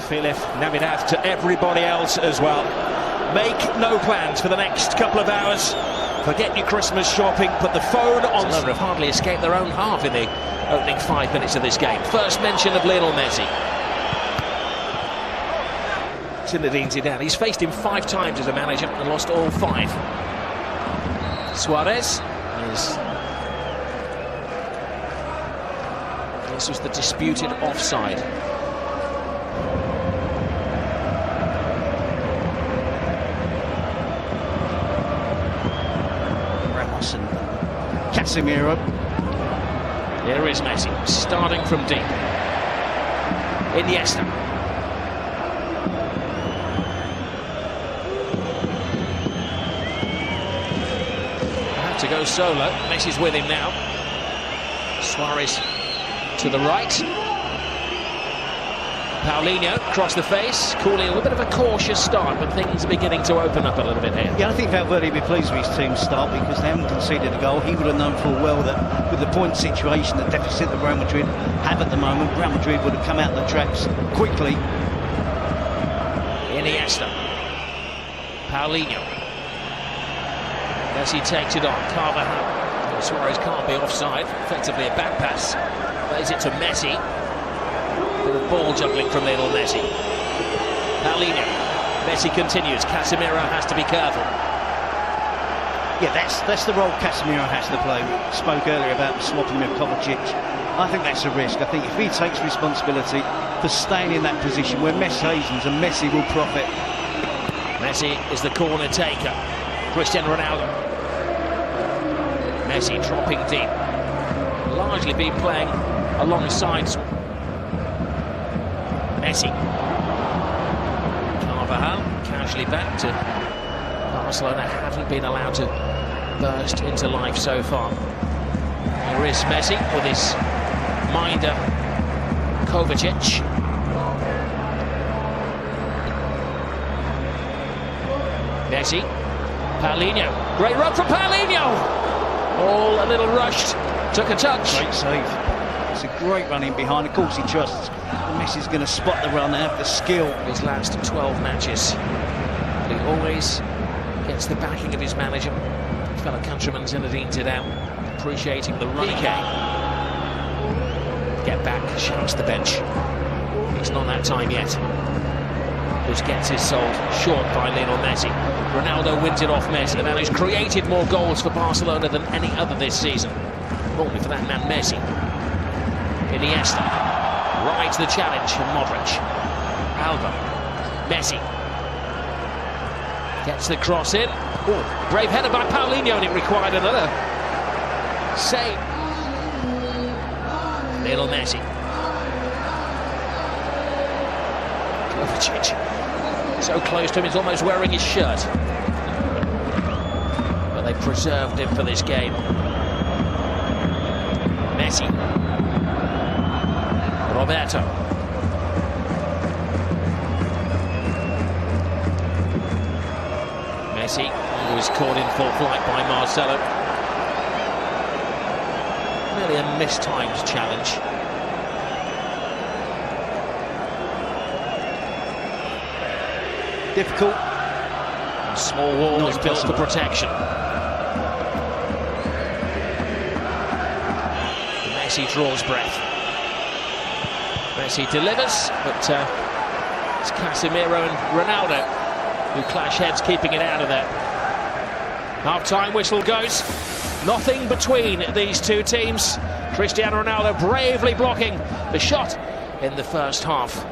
Feliz Navidad to everybody else as well. Make no plans for the next couple of hours. Forget your Christmas shopping, put the phone on. Barcelona have hardly escaped their own half in the opening 5 minutes of this game. First mention of Lionel Messi. Zinedine Zidane, he's faced him 5 times as a manager and lost all 5. Suarez is... This was the disputed offside. Ramos and Casemiro. Here is Messi, starting from deep. Iniesta. Had to go solo. Messi's with him now. Suarez to the right. Paulinho across the face, calling a little bit of a cautious start, but things are beginning to open up a little bit here. Yeah, I think Valverde will be pleased with his team's start because they haven't conceded a goal. He would have known full well that with the point situation, the deficit that Real Madrid have at the moment, Real Madrid would have come out the tracks quickly. Iniesta. Paulinho. Messi takes it on. Carvajal. Suarez can't be offside. Effectively a back pass. Plays it to Messi. Bit of ball juggling from Lionel Messi. Paulinho. Messi continues. Casemiro has to be careful. Yeah, that's the role Casemiro has to play. We spoke earlier about swapping with Kovacic. I think that's a risk. I think if he takes responsibility for staying in that position where Messi hastens, and Messi will profit. Messi is the corner taker. Cristiano Ronaldo. Messi dropping deep. Largely been playing alongside Messi. Carvajal casually back to Barcelona. Haven't been allowed to burst into life so far. Here is Messi with his minder Kovacic. Messi. Paulinho. Great run from Paulinho! All a little rushed. Took a touch. Great save. It's a great run in behind. Of course he trusts Messi's going to spot the run and have the skill. His last 12 matches. But he always gets the backing of his manager, fellow countryman Zinedine Zidane, appreciating the running game. Get back, shouts the bench. It's not that time yet. Busquets is sold short by Lionel Messi. Ronaldo wins it off Messi. The man who's created more goals for Barcelona than any other this season. Normally for that man Messi. Iniesta rides the challenge from Modric. Alba. Messi. Gets the cross in. Ooh, brave header by Paulinho, and it required another save. Lionel Messi. Kovacic. So close to him, he's almost wearing his shirt. But they preserved him for this game. Messi. Roberto. Messi was caught in full flight by Marcelo. Really a mistimed challenge. Difficult. A small wall was built for protection. Messi draws breath. Messi delivers, but it's Casemiro and Ronaldo who clash heads, keeping it out of there. Half-time whistle goes. Nothing between these two teams. Cristiano Ronaldo bravely blocking the shot in the first half.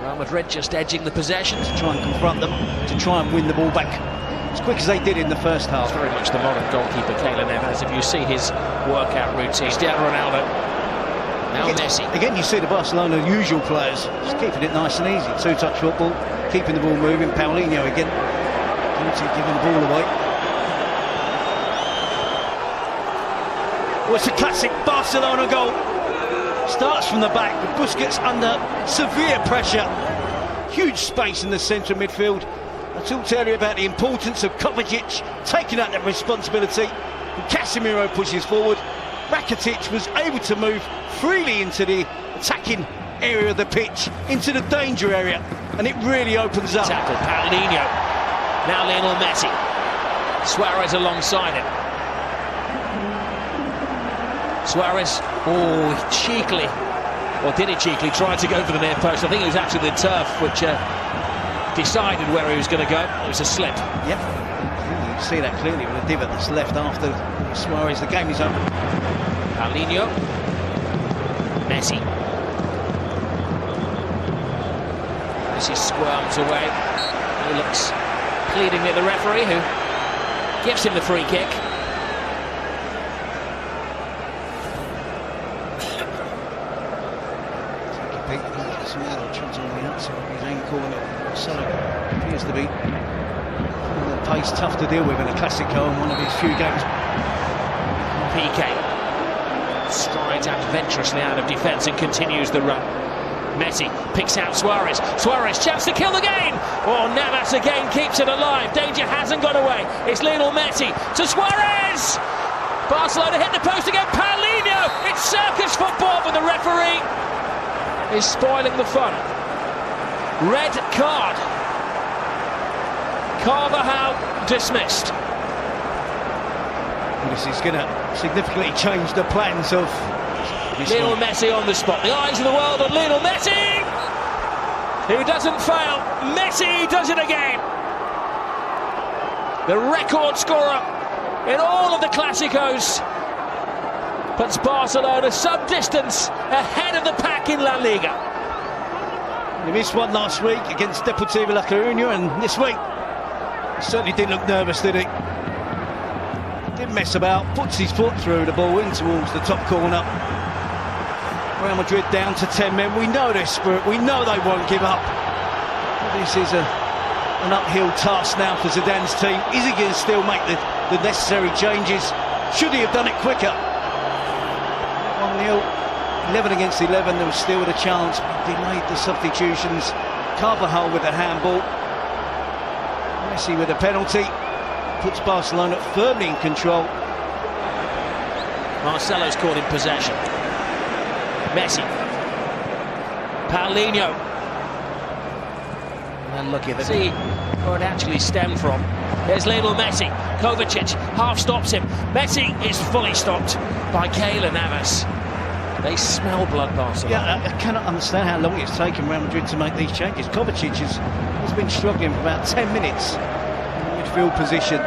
Real Madrid just edging the possession. To try and confront them, to try and win the ball back as quick as they did in the first half. It's very much the modern goalkeeper, Keylor Navas. If you see his workout routine, Cristiano Ronaldo, now Messi. Again, you see the Barcelona usual players just keeping it nice and easy. Two-touch football, keeping the ball moving. Paulinho again, giving the ball away. Well, it's a classic Barcelona goal. Starts from the back with Busquets under severe pressure. Huge space in the centre of midfield. I talked earlier about the importance of Kovacic taking out that responsibility. And Casemiro pushes forward. Rakitic was able to move freely into the attacking area of the pitch, into the danger area, and it really opens up. Tackle, Paulinho. Now Lionel Messi. Suarez alongside him. Suarez, cheekily, or did he cheekily try to go for the near post? I think it was actually the turf which decided where he was going to go. It was a slip. Yep, you can see that clearly with the divot that's left after Suarez. The game is over. Paulinho. Messi. Messi squirms away. He looks pleadingly at the referee, who gives him the free kick. Chuds on the outside of his ankle, and Marcelo appears to be the pace tough to deal with in a Classico in one of his few games. PK strides adventurously out of defence and continues the run. Messi picks out Suarez. Suarez, chance to kill the game. Navas again keeps it alive. Danger hasn't gone away. It's Lionel Messi to Suarez. Barcelona hit the post again. Paulinho. It's circus football, but the referee is spoiling the fun. Red card. Carvajal dismissed. This is going to significantly change the plans of Lionel Messi on the spot. The eyes of the world on Lionel Messi, who doesn't fail. Messi does it again. The record scorer in all of the Clásicos puts Barcelona some distance ahead of the pack in La Liga. He missed one last week against Deportivo La Coruña, and this week he certainly didn't look nervous, did he? Didn't mess about, puts his foot through the ball in towards the top corner. Real Madrid down to 10 men. We know their spirit, we know they won't give up. This is an uphill task now for Zidane's team. Is he going to still make the necessary changes? Should he have done it quicker? 1-0, 11 against 11, there was still a chance. He delayed the substitutions. Carvajal with the handball. Messi with a penalty. Puts Barcelona firmly in control. Marcelo's caught in possession. Messi. Paulinho. And look at see where it actually stemmed from. There's Lionel Messi. Kovacic half stops him. Messi is fully stopped by Keylor Navas. They smell blood, Barcelona. Yeah, I cannot understand how long it's taken Real Madrid to make these changes. Kovacic has been struggling for about 10 minutes in the midfield position.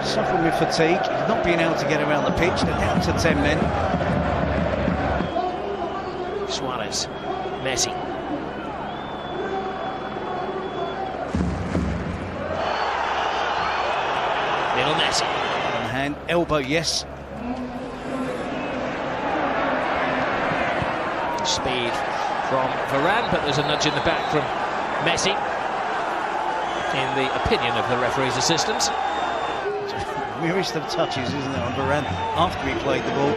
Suffering with fatigue, not being able to get around the pitch. They're down to 10 men. Suarez, Messi. Lionel Messi. On the hand, elbow, yes. Speed from Varane, but there's a nudge in the back from Messi, in the opinion of the referee's assistants. Merest of touches, isn't there, on Varane after he played the ball.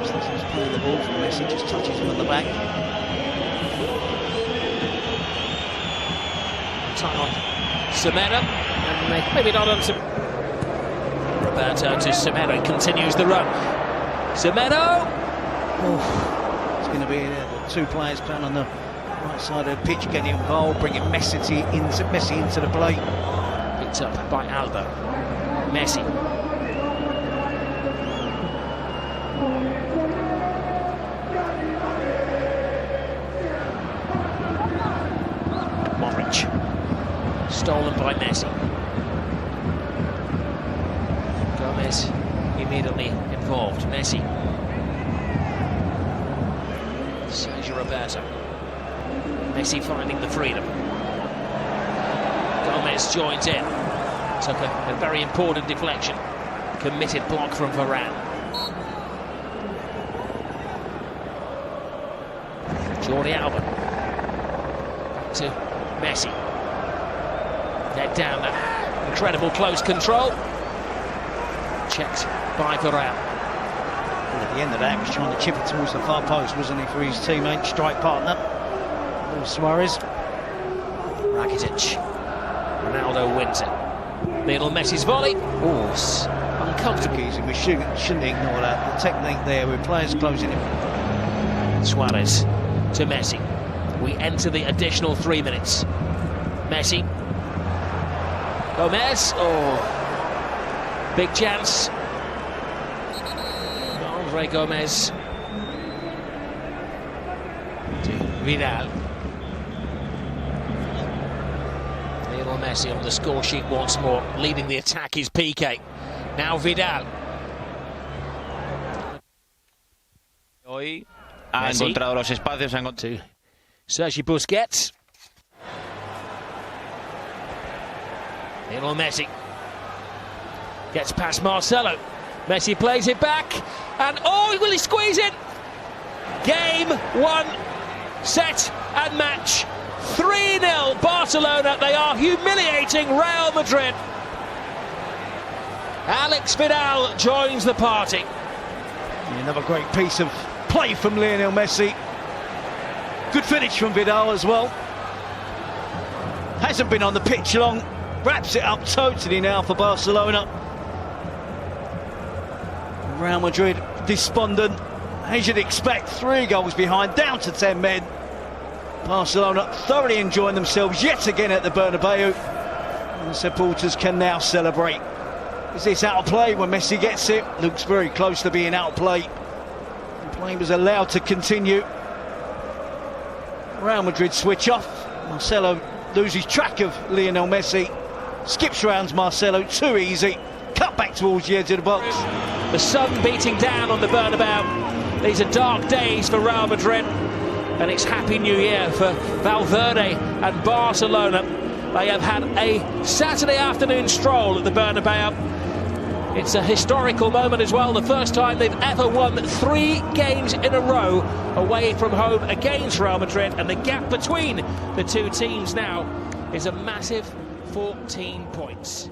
Just as he was playing the ball from Messi, just touches him on the back. Time on Semedo, and maybe not on Roberto to Semedo, continues the run. Semedo! It's going to be the two players playing on the right side of the pitch, getting involved, bringing Messi into the play. Picked up by Alba. Messi. Modric. Stolen by Messi. Gomez immediately involved. Messi. Sergio Roberto. Messi finding the freedom. Gomez joins in. Took a very important deflection. Committed block from Varane. Jordi Alba. Back to Messi. Head down there. Incredible close control. Checked by Varane. And at the end of that, he was trying to chip it towards the far post, wasn't he, for his teammate, strike partner, Suarez. Rakitic. Ronaldo wins it. Lionel Messi's volley. uncomfortable. We shouldn't ignore that. The technique there with players closing in. Suarez to Messi. We enter the additional 3 minutes. Messi. Gomez. Oh, big chance. Andre Gomez. To Vidal. Lionel Messi on the score sheet once more. Leading the attack is Piqué. Now Vidal. Hoy ha encontrado los espacios. To Sergi Busquets. Lionel Messi gets past Marcelo. Messi plays it back, and oh, will he squeeze it? Game 1, set and match. 3-0 Barcelona. They are humiliating Real Madrid. Alex Vidal joins the party. Another great piece of play from Lionel Messi. Good finish from Vidal as well. Hasn't been on the pitch long. Wraps it up totally now for Barcelona. Real Madrid despondent, as you'd expect, 3 goals behind, down to 10 men. Barcelona thoroughly enjoying themselves yet again at the Bernabeu. And the supporters can now celebrate. Is this out of play when Messi gets it? Looks very close to being out of play. The play was allowed to continue. Real Madrid switch off. Marcelo loses track of Lionel Messi. Skips round Marcelo, too easy. Cut back towards the edge of the box. The sun beating down on the Bernabeu. These are dark days for Real Madrid. And it's Happy New Year for Valverde and Barcelona. They have had a Saturday afternoon stroll at the Bernabeu. It's a historical moment as well. The first time they've ever won 3 games in a row away from home against Real Madrid. And the gap between the two teams now is a massive 14 points.